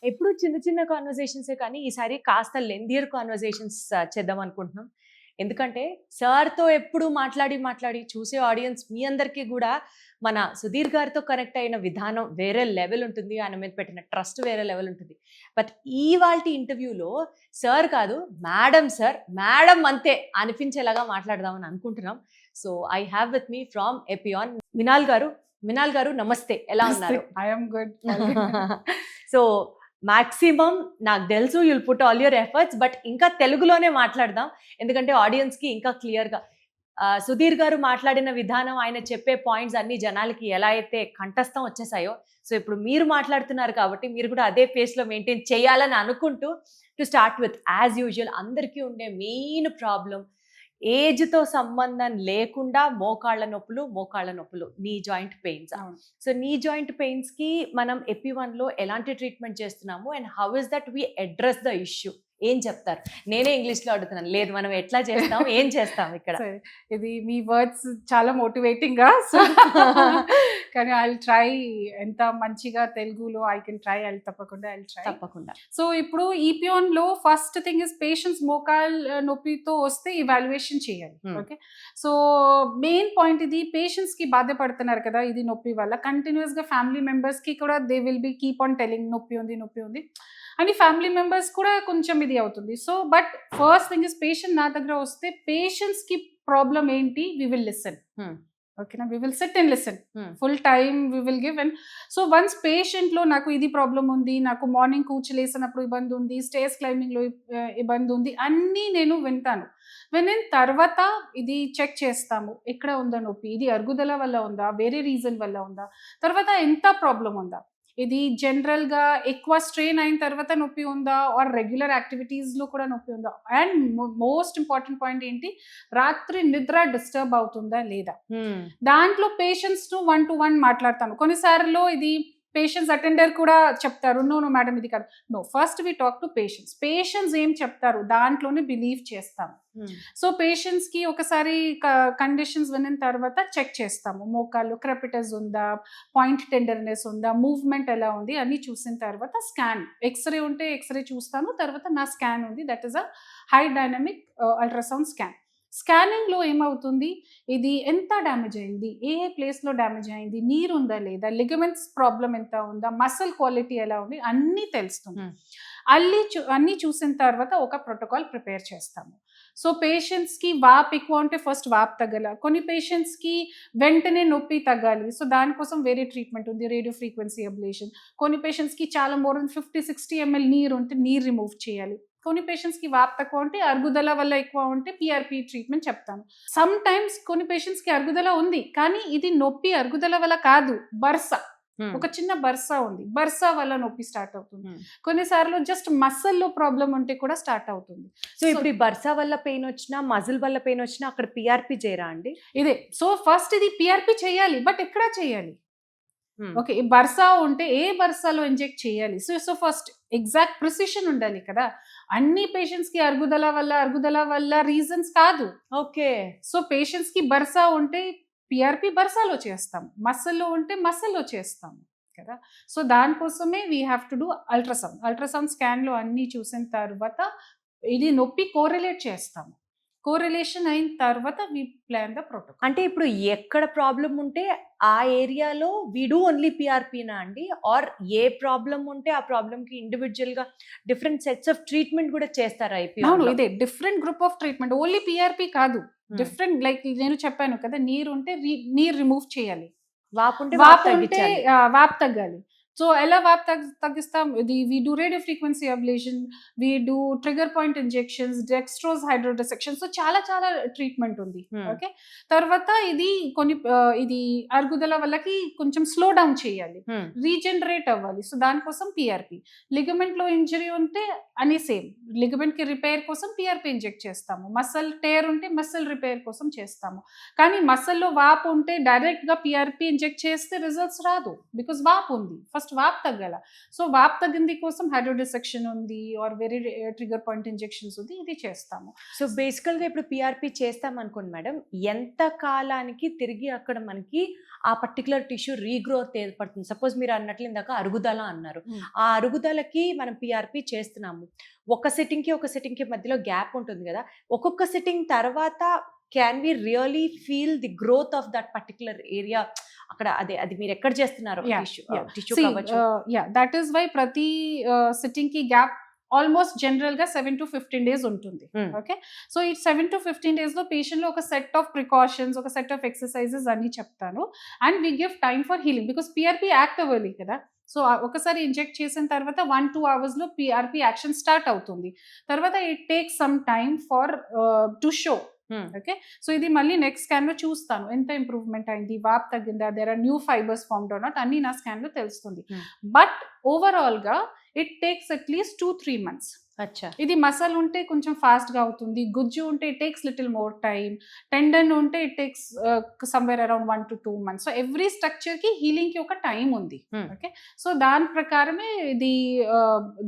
ఎప్పుడు చిన్న చిన్న కాన్వర్సేషన్సే కానీ ఈసారి కాస్త లెంథియర్ కాన్వర్సేషన్స్ చేద్దాం అనుకుంటున్నాం. ఎందుకంటే సార్‌తో ఎప్పుడు మాట్లాడి చూసే ఆడియన్స్ మీ అందరికీ గూడా మన సుధీర్ గారితో కనెక్ట్ అయిన విధానం వేరే లెవెల్ ఉంటుంది. ఆయన మీద పెట్టిన ట్రస్ట్ వేరే లెవెల్ ఉంటుంది. బట్ ఇవాల్టి ఇంటర్వ్యూలో సార్ కాదు మేడమ్ సార్, మేడమ్ అంతే అనిపించేలాగా మాట్లాడదామని అనుకుంటున్నాం. So I have with me from Epione Minnal గారు నమస్తే. ఎలా ఉన్నారు? I am good. So maximum నాకు తెలుసు you'll put all your efforts, but ఇంకా తెలుగులోనే మాట్లాడదాం. ఎందుకంటే ఆడియన్స్కి ఇంకా క్లియర్గా సుధీర్ గారు మాట్లాడిన విధానం, ఆయన చెప్పే పాయింట్స్ అన్ని జనాలకి ఎలా అయితే కంఠస్థం వచ్చేసాయో, సో ఇప్పుడు మీరు మాట్లాడుతున్నారు కాబట్టి మీరు కూడా అదే పేస్లో మెయింటైన్ చేయాలని అనుకుంటూ to start with as usual అందరికీ ఉండే మెయిన్ ప్రాబ్లం ఏజ్తో సంబంధం లేకుండా మోకాళ్ళ నొప్పులు, నీ జాయింట్ పెయిన్స్. సో నీ జాయింట్ పెయిన్స్కి మనం ఎపి1లో ఎలాంటి ట్రీట్మెంట్ చేస్తున్నాము and how is that we address the issue? ఏం చెప్తారు? నేనే ఇంగ్లీష్లో అడుగుతున్నాను. లేదు, మనం ఎట్లా చేస్తాం, ఏం చేస్తాం ఇక్కడ? ఇది మీ వర్డ్స్ చాలా మోటివేటింగ్గా, కానీ ఐ ట్రై ఎంత మంచిగా తెలుగులో ఐ కెన్ ట్రై. తప్పకుండా. సో ఇప్పుడు ఈపియోన్లో ఫస్ట్ థింగ్ ఇస్ పేషెంట్స్ మోకాళ్ళ నొప్పితో వస్తే ఇవాల్యుయేషన్ చేయాలి. ఓకే, సో మెయిన్ పాయింట్ ఇది, పేషెంట్స్కి బాధపడుతున్నారు కదా ఇది నొప్పి వల్ల, కంటిన్యూస్గా ఫ్యామిలీ మెంబర్స్కి కూడా they will be keep on telling నొప్పి ఉంది అని ఫ్యామిలీ మెంబర్స్ కూడా కొంచెం ఇది అవుతుంది. So but first thing is patient నా దగ్గర వస్తే పేషెంట్స్కి ప్రాబ్లం ఏంటి, వి విల్ లిసన్. ఓకేనా, we will sit and listen full time, we will give. And so once పేషెంట్లో నాకు ఇది ప్రాబ్లం ఉంది, నాకు మార్నింగ్ కూర్చోలేసినప్పుడు ఇబ్బంది ఉంది, స్టేర్స్ క్లైంబింగ్లో ఇబ్బంది ఉంది, అన్నీ నేను వింటాను. వినిన తర్వాత ఇది చెక్ చేస్తాము, ఎక్కడ ఉందా నొప్పి, ఇది అరుగుదల వల్ల ఉందా, వేరే రీజన్ వల్ల ఉందా, తర్వాత ఎంత ప్రాబ్లం ఉందా, ఇది జనరల్గా ఎక్కువ స్ట్రెయిన్ అయిన తర్వాత నొప్పి ఉందా ఆర్ రెగ్యులర్ యాక్టివిటీస్లో కూడా నొప్పి ఉందా, అండ్ మోస్ట్ ఇంపార్టెంట్ పాయింట్ ఏంటి, రాత్రి నిద్ర డిస్టర్బ్ అవుతుందా లేదా. దాంట్లో పేషెంట్స్ టు 1-to-1 మాట్లాడతాను. కొన్నిసార్లు ఇది పేషెంట్స్ అటెండర్ కూడా చెప్తారు, నో మేడం ఇది కాదు. No, first we talk to patients ఏం చెప్తారు దాంట్లోనే బిలీవ్ చేస్తాము. సో పేషెంట్స్కి ఒకసారి కండిషన్స్ విన్న తర్వాత చెక్ చేస్తాము, మోకాళ్ళు క్రెపిటస్ ఉందా, పాయింట్ టెండర్నెస్ ఉందా, మూవ్మెంట్ ఎలా ఉంది అన్నీ చూసిన తర్వాత స్కాన్, ఎక్స్రే ఉంటే ఎక్స్రే చూస్తాను, తర్వాత నా స్కాన్ ఉంది, that is a high dynamic ultrasound scan. స్కానింగ్లో ఏమవుతుంది, ఇది ఎంత డ్యామేజ్ అయింది, ఏ ప్లేస్లో డ్యామేజ్ అయింది, నీరు ఉందా లేదా, లిగమెంట్స్ ప్రాబ్లం ఎంత ఉందా, మసిల్ క్వాలిటీ ఎలా ఉంది అన్నీ తెలుస్తుంది. అన్నీ చూసిన తర్వాత ఒక ప్రోటోకాల్ ప్రిపేర్ చేస్తాము. సో పేషెంట్స్కి వాప్ ఎక్కువ ఉంటే ఫస్ట్ వాప్ తగ్గాల, కొన్ని పేషెంట్స్కి వెంటనే నొప్పి తగ్గాలి, సో దానికోసం వేరే ట్రీట్మెంట్ ఉంది, రేడియో ఫ్రీక్వెన్సీ అబ్లేషన్. కొన్ని పేషెంట్స్కి చాలా మోర్ దెన్ 50-60 ml నీరు ఉంటే నీరు రిమూవ్ చేయాలి. కొన్ని పేషెంట్స్కి వాప్ తక్కువ ఉంటే, అరుగుదల వల్ల ఎక్కువ ఉంటే పిఆర్పి ట్రీట్మెంట్ చెప్తాను. సమ్ టైమ్స్ కొన్ని పేషెంట్స్కి అరుగుదల ఉంది కానీ ఇది నొప్పి అరుగుదల వల్ల కాదు, బర్సా, ఒక చిన్న బర్సా ఉంది, బర్సా వల్ల నొప్పి స్టార్ట్ అవుతుంది. కొన్నిసార్లు జస్ట్ మసిల్లో ప్రాబ్లం ఉంటే కూడా స్టార్ట్ అవుతుంది. సో ఇప్పుడు ఈ బర్సా వల్ల పెయిన్ వచ్చినా, మజిల్ వల్ల పెయిన్ వచ్చినా అక్కడ పిఆర్పి చేయరా అండి? ఇదే, సో ఫస్ట్ ఇది పిఆర్పి చేయాలి, బట్ ఎక్కడ చేయాలి? ఓకే, బర్సా ఉంటే ఏ బర్సాలో ఇంజెక్ట్ చేయాలి? సో ఫస్ట్ ఎగ్జాక్ట్ ప్రిసిషన్ ఉండాలి కదా. అన్ని పేషెంట్స్కి అరుగుదల వల్ల రీజన్స్ కాదు. ఓకే, సో పేషెంట్స్కి బర్సా ఉంటే పిఆర్పి బర్సాలో చేస్తాము, మసిల్లో ఉంటే మసిల్లో చేస్తాము కదా. సో దానికోసమే we have to do ultrasound స్కాన్లో అన్నీ చూసిన తర్వాత ఇది నొప్పి కోరిలేట్ చేస్తాము. కోరిలేషన్ అయిన తర్వాత వి ప్లాన్ ద ప్రోటోకాల్. అంటే ఇప్పుడు ఎక్కడ ప్రాబ్లం ఉంటే ఆ ఏరియాలో వి డూ ఓన్లీ పిఆర్పినా అండి, ఆర్ ఏ ప్రాబ్లం ఉంటే ఆ ప్రాబ్లంకి ఇండివిజువల్గా డిఫరెంట్ సెట్స్ ఆఫ్ ట్రీట్మెంట్ కూడా చేస్తారా? అవును, ఇదే different group of treatment, only PRP కాదు, డిఫరెంట్. లైక్ నేను చెప్పాను కదా, నీరు ఉంటే నీరు రిమూవ్ చేయాలి, వాప్ ఉంటే వాప్ తగ్గాలి. సో ఎలా వాప్ తగ్గిస్తాం, ఇది we do radio frequency ablation, we do trigger point injections, dextrose hydrodissection, so చాలా ట్రీట్మెంట్ ఉంది. ఓకే, తర్వాత ఇది ఇది అరుగుదల వల్లకి కొంచెం స్లో డౌన్ చేయాలి, రీజనరేట్ అవ్వాలి, సో దానికోసం పిఆర్పి. లిగమెంట్లో ఇంజరీ ఉంటే అని సేమ్, లిగమెంట్కి రిపేర్ కోసం పిఆర్పి ఇంజెక్ట్ చేస్తాము, మసల్ టేర్ ఉంటే మసల్ రిపేర్ కోసం చేస్తాము. కానీ మసల్లో వాప్ ఉంటే డైరెక్ట్గా పిఆర్పి ఇంజెక్ట్ చేస్తే రిజల్ట్స్ రాదు, బికాస్ వాప్ ఉంది. ఫస్ట్ ఫస్ట్ వాప్ తగ్గాల. సో వాప్ తగ్గింది కోసం హైడ్రోడిసెక్షన్ ఉంది or very trigger point injections ఉంది, ఇది చేస్తాము. సో బేసికల్గా ఇప్పుడు పిఆర్పి చేస్తాం అనుకోండి మేడం, ఎంత కాలానికి తిరిగి అక్కడ మనకి ఆ పర్టికులర్ టిష్యూ రీగ్రోత్ ఏర్పడుతుంది? సపోజ్ మీరు అన్నట్లు ఇందాక అరుగుదల అన్నారు, ఆ అరుగుదలకి మనం పిఆర్పి చేస్తున్నాము, ఒక సిట్టింగ్కి మధ్యలో గ్యాప్ ఉంటుంది కదా, ఒక్కొక్క సిట్టింగ్ తర్వాత can we really feel the growth of that particular area అక్కడ? అది మీరు ఎక్కడ చేస్తున్నారు? దట్ ఈస్ వై ప్రతి సిట్టింగ్ కి గ్యాప్ ఆల్మోస్ట్ జనరల్ గా 7 to 15 days ఉంటుంది. ఓకే, సో ఈ 7 to 15 days లో పేషెంట్ లో ఒక సెట్ ఆఫ్ ప్రికాషన్స్, ఒక సెట్ ఆఫ్ ఎక్సర్సైజెస్ అన్ని చెప్తాను. And we give time for healing because PRP act అవ్వాలి కదా. సో ఒకసారి ఇంజెక్ట్ చేసిన తర్వాత 1-2 hours లో పిఆర్పి యాక్షన్ స్టార్ట్ అవుతుంది. తర్వాత it takes some time for to show. Okay, so ఇది మళ్ళీ నెక్స్ట్ స్కాన్ లో చూస్తాను ఎంత ఇంప్రూవ్మెంట్ అయింది, వాప్ తగ్గిందా, there are new fibres formed or not, అన్ని నా స్కాన్ లో తెలుస్తుంది. బట్ ఓవరాల్ గా ఇట్ టేక్స్ అట్లీస్ట్ 2-3 months. అచ్చా, ఇది మసల్ ఉంటే కొంచెం ఫాస్ట్ గా అవుతుంది, గుజ్జు ఉంటే it takes little more time, tendon ఉంటే it takes somewhere around 1 to 2 months. So every structure కి హీలింగ్ కి ఒక టైం ఉంది. ఓకే, సో దాని ప్రకారమే ఇది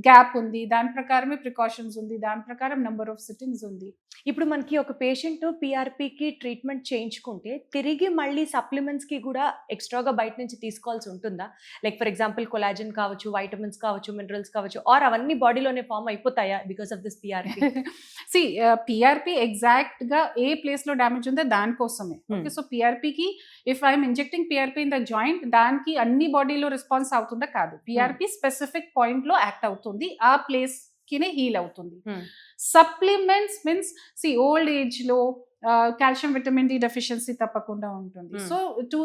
గ్యాప్ ఉంది, దాని ప్రకారమే ప్రికాషన్స్ ఉంది, దాని ప్రకారం నెంబర్ ఆఫ్ సిట్టింగ్స్ ఉంది. ఇప్పుడు మనకి ఒక పేషెంట్ పిఆర్పికి ట్రీట్మెంట్ చేయించుకుంటే తిరిగి మళ్ళీ సప్లిమెంట్స్ కి కూడా ఎక్స్ట్రాగా బయట నుంచి తీసుకోవాల్సి ఉంటుందా? లైక్ ఫర్ ఎగ్జాంపుల్ కొలాజిన్ కావచ్చు, వైటమిన్స్ కావచ్చు, మినరల్స్ కావచ్చు, ఆర్ అవన్నీ బాడీలోనే ఫామ్ అయిపోతాయా because of this PRP? See PRP exact గా ఏ ప్లేస్ లో డ్యామేజ్ ఉందో దానికోసమే. ఓకే, సో పిఆర్పికి if I'm injecting PRP in the joint, దానికి అన్ని బాడీలో రెస్పాన్స్ అవుతుందా? కాదు, పిఆర్పి స్పెసిఫిక్ పాయింట్ లో యాక్ట్ అవుతుంది, ఆ ప్లేస్ కినే హీల్ అవుతుంది. Supplements means see old age లో కాల్షియం విటమిన్ డి డెఫిషియన్సీ తప్పకుండా ఉంటుంది. So to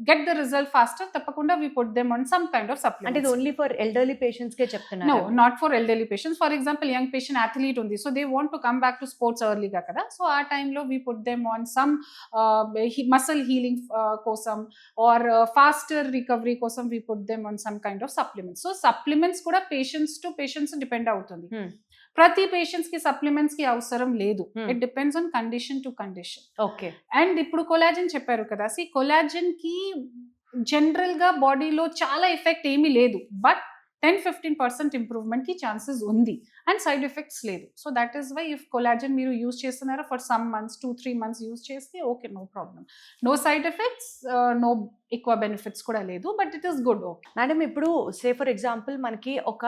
get the result faster తప్పకుండా we put them on some kind of supplement. అంటే ఇది ఓన్లీ ఫర్ ఎల్డర్లీ పేషెంట్స్ కే చెప్తున్నారు? No, not for elderly patients. For example young patient athlete ఉంది, so they want to come back to sports ఎర్లీగా కదా, so ఆ టైంలో we put them on some muscle healing కోసం ఆర్ ఫాస్టర్ రికవరీ కోసం we put them on some kind of supplements. So supplements కూడా patients to patients depend అవుతుంది. ప్రతి patients కి సప్లిమెంట్స్ కి అవసరం లేదు, it depends on condition to condition. Okay, and ఇప్పుడు కొలాజిన్ చెప్పారు కదా, సి కొలాజిన్ కి జనరల్ గా బాడీలో చాలా ఎఫెక్ట్ ఏమీ లేదు, బట్ 10-15% ఇంప్రూవ్మెంట్ కి ఛాన్సెస్ ఉంది అండ్ సైడ్ ఎఫెక్ట్స్ లేదు. So that is why if collagen మీరు యూజ్ చేస్తున్నారా for some months, 2-3 months use చేస్తే okay, no problem, no side effects, no ఎక్కువ బెనిఫిట్స్ కూడా లేదు, but it is good. Okay madam, ఇప్పుడు సే ఫర్ ఎగ్జాంపుల్ మనకి ఒక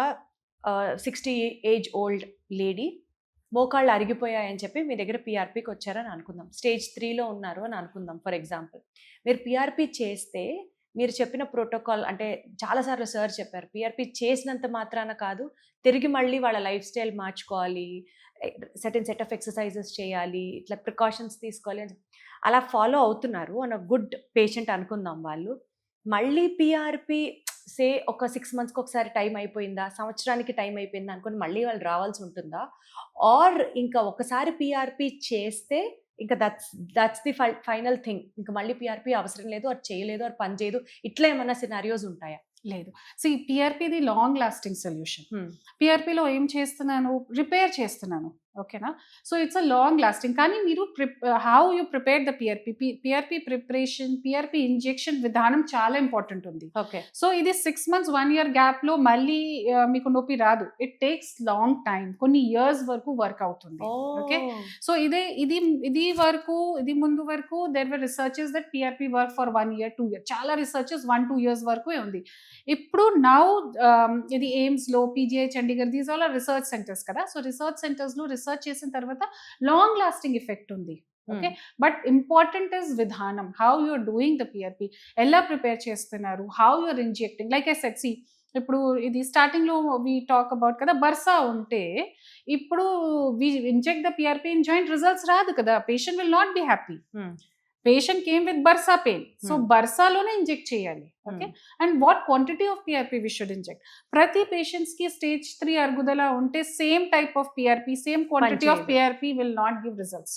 60 ఏజ్ ఓల్డ్ లేడీ మోకాళ్ళు అరిగిపోయాయని చెప్పి మీ దగ్గర పిఆర్పికి వచ్చారని అనుకుందాం, స్టేజ్ 3లో ఉన్నారు అని అనుకుందాం ఫర్ ఎగ్జాంపుల్. మీరు పిఆర్పి చేస్తే మీరు చెప్పిన ప్రోటోకాల్ అంటే చాలాసార్లు సార్ చెప్పారు, పిఆర్పి చేసినంత మాత్రాన కాదు, తిరిగి మళ్ళీ వాళ్ళ లైఫ్ స్టైల్ మార్చుకోవాలి, సెట్ ఆఫ్ ఎక్సర్సైజెస్ చేయాలి, ఇట్లా ప్రికాషన్స్ తీసుకోవాలి అని అలా ఫాలో అవుతున్నారు అని గుడ్ పేషెంట్ అనుకుందాం. వాళ్ళు మళ్ళీ పిఆర్పి సే ఒక 6 monthsకి ఒకసారి టైం అయిపోయిందా, సంవత్సరానికి టైం అయిపోయిందా అనుకుని మళ్ళీ వాళ్ళు రావాల్సి ఉంటుందా? ఆర్ ఇంకా ఒకసారి పిఆర్పి చేస్తే ఇంకా దట్స్ ది ఫైనల్ థింగ్, ఇంకా మళ్ళీ పిఆర్పి అవసరం లేదు, అది చేయలేదు, అది పని చేయదు, ఇట్లా ఏమన్నా సినారియోస్ ఉంటాయా? లేదు. సో ఈ పిఆర్పిది లాంగ్ లాస్టింగ్ సొల్యూషన్. పిఆర్పిలో ఏం చేస్తున్నాను, రిపేర్ చేస్తున్నాను. ఓకేనా, so it's a long lasting. కానీ మీరు how you prepare the PRP preparation, PRP injection విధానం చాలా ఇంపార్టెంట్ ఉంది. ఓకే, సో ఇది 6 months 1 year గ్యాప్ లో మళ్ళీ మీకు నొప్పి రాదు, ఇట్ టేక్స్ లాంగ్ టైం, కొన్ని ఇయర్స్ వరకు వర్క్ అవుతుంది. ఓకే, సో ఇది ముందు వరకు there were researches that PRP work for 1 year 2 years, చాలా రీసెర్చెస్ 1-2 years వరకు ఉంది. ఇప్పుడు నౌ ఇది ఎయిమ్స్ లో, PGI Chandigarh, these all are research centres కదా, సో రీసెర్చ్ సెంటర్స్ లో రీసెర్చ్ చేసిన తర్వాత లాంగ్ లాస్టింగ్ ఎఫెక్ట్ ఉంది. ఓకే, బట్ ఇంపార్టెంట్ ఇస్ విధానం, how you are doing the PRP, ఎలా ప్రిపేర్ చేస్తున్నారు, how you are injecting. Like I said, see ఇప్పుడు ఇది స్టార్టింగ్ లో వి టాక్ అబౌట్ కదా, బర్సా ఉంటే ఇప్పుడు we inject the PRP in joint, results రాదు కదా, patient will not be happy. Patient came with bursa pain, so బర్సాలోనే ఇంజెక్ట్ చేయాలి. Okay, and what quantity of PRP we should inject. ప్రతి patients కి స్టేజ్ 3 అరుగుదల ఉంటే same type of PRP, same quantity of PRP will not give results.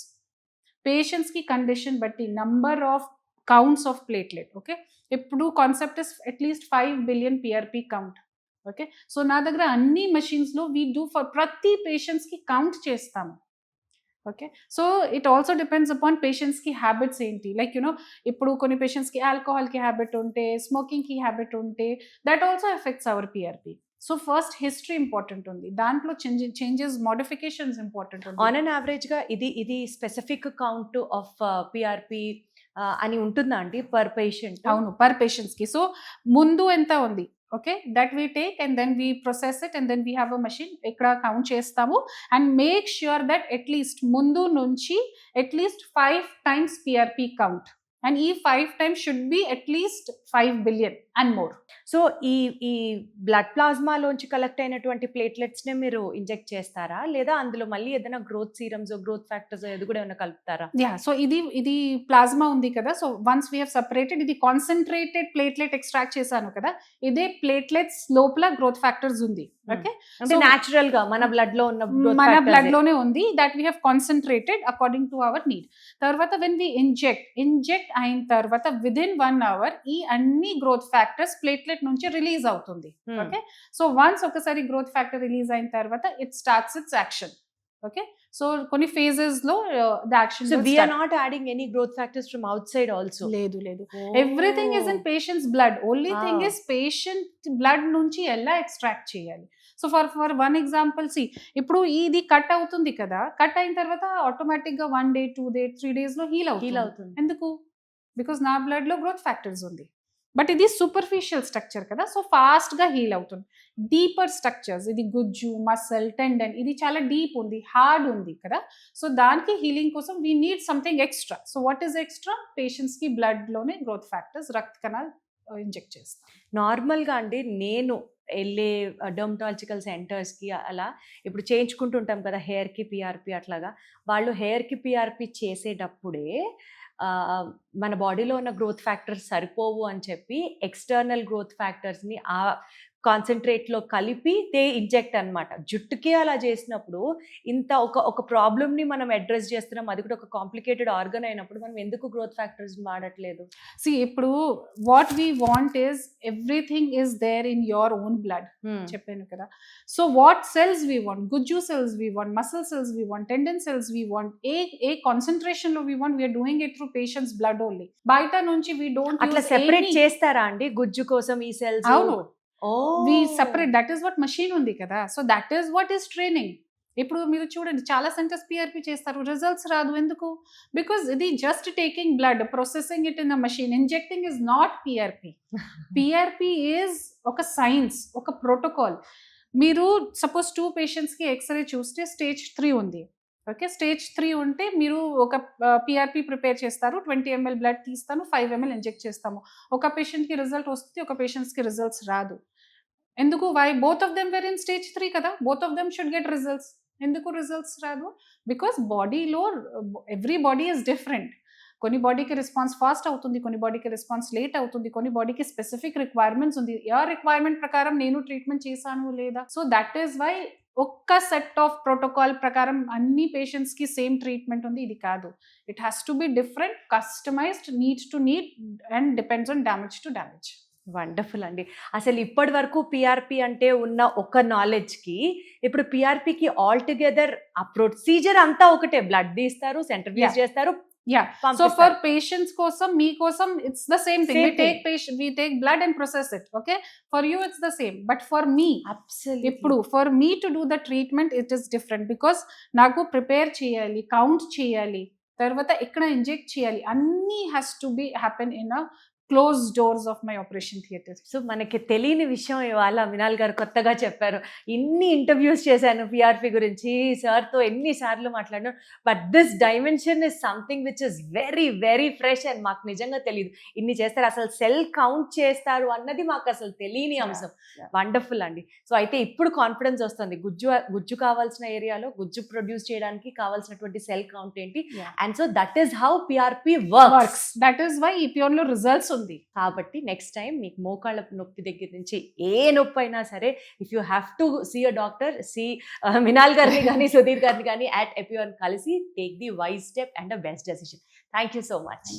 Patients కి condition బట్టి, number of counts of platelet. Okay, ఇప్పుడు concept is at least 5 billion PRP count. Okay, so నా దగ్గర అన్ని మెషిన్స్ లో వీ డూ ఫర్ ప్రతి patients కి count చేస్తాము. Okay, so it also depends upon పేషెంట్స్కి హ్యాబిట్స్ ఏంటి. లైక్ ఇప్పుడు కొన్ని పేషెంట్స్కి ఆల్కహాల్కి హ్యాబిట్ ఉంటే, స్మోకింగ్కి హ్యాబిట్ ఉంటే, that also effects our PRP. So first history important ఉంది, దాంట్లో చేంజెస్ మోడిఫికేషన్స్ ఇంపార్టెంట్ ఉంది. ఆన్ అన్ యావరేజ్ గా ఇది స్పెసిఫిక్ కౌంట్ ఆఫ్ పిఆర్పి అని ఉంటుందా అండి పర్ పేషెంట్? అవును, పర్ పేషెంట్స్కి. సో ముందు ఎంత ఉంది, okay, that we take and then we process it and then we have a machine, ఇక్కడ కౌంట్ చేస్తాము and make sure that at least ముందు నుంచి at least 5 times PRP count, and ఈ 5 times should be at least 5 billion and more. So ఈ blood ప్లాస్మాలోంచి collect అయినటువంటి platelets నే మీరు ఇంజెక్ట్ చేస్తారా, లేదా అందులో మళ్ళీ ఏదైనా గ్రోత్ సీరమ్స్, గ్రోత్ ఫ్యాక్టర్స్ ఏది కూడా ఏమైనా కలుపుతారా? యా, సో ఇది ప్లాస్మా ఉంది కదా, so once we have separated, ఇది కాన్సన్ట్రేటెడ్ ప్లేట్లెట్ ఎక్స్ట్రాక్ట్ చేశాను కదా, ఇదే ప్లేట్లెట్స్ లోపల గ్రోత్ ఫ్యాక్టర్స్ ఉంది. ఓకే, అంటే న్యాచురల్ గా మన బ్లడ్ లో ఉన్న మన బ్లడ్ లోనే ఉంది, that we have concentrated according to our need. తర్వాత వెన్ వీ ఇంజెక్ట్ అయిన తర్వాత విదిన్ 1 hour ఈ అన్ని గ్రోత్ ఫ్యాక్టర్స్ ప్లేట్లెట్ నుంచి రిలీజ్ అవుతుంది. ఓకే, సో వన్స్ ఒకసారి గ్రోత్ ఫ్యాక్టర్ రిలీజ్ అయిన తర్వాత it starts its action. Okay, so కొన్ని ఫేజెస్ లో the action. So we are not adding any growth factors from outside also? లేదు, everything is in patients blood. Only thing is patient blood నుంచి ఎలా extract చేయాలి. So for 1 example, ఇప్పుడు ఇది cut అవుతుంది కదా, కట్ అయిన తర్వాత ఆటోమేటిక్ గా 1 day 2 day 3 days లో హీల్ అవుతుంది. ఎందుకు? బికాస్ నా బ్లడ్ లో గ్రోత్ ఫ్యాక్టర్స్ ఉంది. బట్ ఇది సూపర్ఫిషియల్ స్ట్రక్చర్ కదా, సో ఫాస్ట్ గా హీల్ అవుతుంది. డీపర్ స్ట్రక్చర్స్, ఇది గుజ్జు, మసల్, టెండన్, ఇది చాలా డీప్ ఉంది, హార్డ్ ఉంది కదా, సో దానికి హీలింగ్ కోసం we need something extra. So what is extra? Patients కి బ్లడ్ లోనే గ్రోత్ ఫ్యాక్టర్స్, రక్త కణాలు ఇంజెక్ట్ చేస్తాం. నార్మల్ గా అండి నేను వెళ్ళే డర్మటాలజికల్ సెంటర్స్కి అలా ఇప్పుడు చేయించుకుంటుంటాం కదా హెయిర్కి పిఆర్పి, అట్లాగా వాళ్ళు హెయిర్కి పిఆర్పి చేసేటప్పుడే మన బాడీలో ఉన్న గ్రోత్ ఫ్యాక్టర్స్ సరిపోవు అని చెప్పి ఎక్స్టర్నల్ గ్రోత్ ఫ్యాక్టర్స్ని ఆ కాన్సన్ట్రేట్లో కలిపి దే ఇంజెక్ట్ అనమాట. జుట్టుకి అలా చేసినప్పుడు ఇంత ఒక ప్రాబ్లమ్ని మనం అడ్రస్ చేస్తున్నాం, అది కూడా ఒక కాంప్లికేటెడ్ ఆర్గన్ అయినప్పుడు మనం ఎందుకు గ్రోత్ ఫ్యాక్టర్స్ వాడట్లేదు? ఇప్పుడు what we want is everything is there in your own blood. చెప్పాను కదా, so what cells we want, గుజ్జు cells we want, muscle cells we want, tendon cells we want, ఏ concentration లో we want, we're doing it through patients blood only. బయట నుంచి we don't అట్లా separate చేస్తారా అండి గుజ్జు కోసం ఈ సెల్స్? అవును, we separate. that is what machine ఉంది కదా, so that is what is training. ఇప్పుడు మీరు చూడండి చాలా సెంటర్స్ పిఆర్పి చేస్తారు, రిజల్ట్స్ రాదు. ఎందుకు? బికాస్ ఇది just taking blood, processing it in a machine, injecting is not PRP. PRP is ఒక సైన్స్, ఒక ప్రోటోకాల్. మీరు సపోజ్ 2 పేషెంట్స్కి ఎక్స్రే చూస్తే స్టేజ్ 3 ఉంది. ఓకే, స్టేజ్ 3 ఉంటే మీరు ఒక పిఆర్పి ప్రిపేర్ చేస్తారు, 20 ml బ్లడ్ తీస్తాను, 5 ml ఇంజెక్ట్ చేస్తాము. ఒక పేషెంట్కి రిజల్ట్ వస్తుంది, ఒక పేషెంట్స్కి రిజల్ట్స్ రాదు. ఎందుకు? Why? Both of them were in stage 3 కదా, both of them should get results. ఎందుకు రిజల్ట్స్ రాదు? బికాస్ బాడీలో ఎవ్రీ బాడీ ఈజ్ డిఫరెంట్. కొన్ని బాడీకి రెస్పాన్స్ ఫాస్ట్ అవుతుంది, కొన్ని బాడీకి రెస్పాన్స్ లేట్ అవుతుంది, కొన్ని బాడీకి స్పెసిఫిక్ రిక్వైర్మెంట్స్ ఉంది. ఆ రిక్వైర్మెంట్ ప్రకారం నేను ట్రీట్మెంట్ చేశాను లేదా. సో దట్ ఈస్ వై ఒక్క సెట్ ఆఫ్ ప్రోటోకాల్ ప్రకారం అన్ని పేషెంట్స్కి సేమ్ ట్రీట్మెంట్ ఉంది, ఇది కాదు. It has to be different, customised, need to need and depends on damage to damage. Wonderful అండి. అసలు ఇప్పటి వరకు పిఆర్పి అంటే ఉన్న ఒక నాలెడ్జ్కి ఇప్పుడు పిఆర్పికి ఆల్ టుగెదర్ ఆ ప్రొసీజర్ అంతా ఒకటే, బ్లడ్ తీస్తారు, సెంట్రిఫ్యూజ్ చేస్తారు. సో ఫర్ పేషెంట్స్ కోసం, మీ కోసం it's the same thing. we take blood and process it. Okay, for you it's the same, but for me ఇప్పుడు for me to do the treatment it is different, because నాకు prepare చేయాలి, count చేయాలి, తర్వాత ఎక్కడ inject చేయాలి, అన్నీ has to be happen in a closed doors of my operation theatre. So మనకి తెలియని విషయం ఇవాళ మినాల్ గారు కొత్తగా చెప్పారు. ఇన్ని ఇంటర్వ్యూస్ చేశాను పిఆర్పి గురించి, సార్తో ఎన్నిసార్లు మాట్లాడాను, but this dimension is something which is very very fresh and మాకు నిజంగా తెలియదు. ఇన్ని చేస్తారు, అసలు సెల్ కౌంట్ చేస్తారు అన్నది మాకు అసలు తెలియని అంశం. వండర్ఫుల్ అండి. సో అయితే ఇప్పుడు కాన్ఫిడెన్స్ వస్తుంది, గుజ్జు కావాల్సిన ఏరియాలో గుజ్జు ప్రొడ్యూస్ చేయడానికి కావాల్సినటువంటి సెల్ కౌంట్ ఏంటి, and so that is how PRP works. That is why ఈపిఆన్ లో రిజల్ట్స్ ఉంది. కాబట్టి నెక్స్ట్ టైం మీకు మోకాళ్ళ నొప్పి దగ్గర నుంచి ఏ నొప్పి అయినా సరే, if you have to see a doctor, see Minal గారిని కానీ సుధీర్ గారిని కానీ అట్ ఎపిఆన్ కలిసి take the wise step and a best decision. Thank you so much.